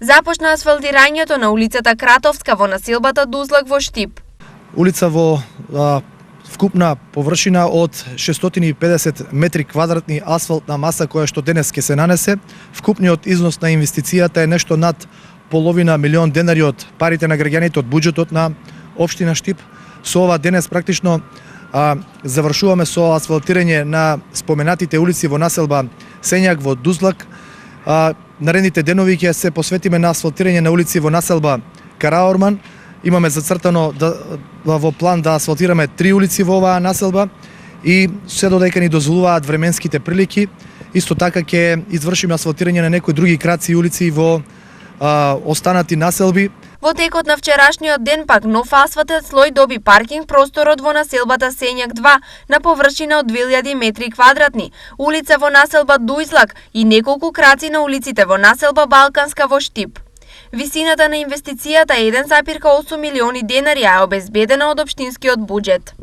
Започна асфалтирањето на улицата Кратовска во населбата Дузлак во Штип. Улица во вкупна површина од 650 метри квадратни асфалтна маса која што денес ќе се нанесе. Вкупниот износ на инвестицијата е нешто над половина милион денари од парите на граѓаните, од буџетот на општина Штип. Со ова денес практично завршуваме со асфалтирање на споменатите улици во населба Сењак во Дузлак. Наредните денови ќе се посветиме на асфалтирање на улици во населба Караорман. Имаме зацртано во план да асфалтираме 3 улици во оваа населба и се додека ни дозволуваат временските прилики. Исто така ќе извршиме асфалтирање на некои други краци улици во останати населби. Во текот на вчерашниот ден пак нов асфалтен слој доби паркинг просторот во населбата Сењак 2 на површина од 2000 метри квадратни, улица во населба Дујзлак и неколку краци на улиците во населба Балканска во Штип. Висината на инвестицијата е 1,8 милиони денари, а е обезбедена од општинскиот буџет.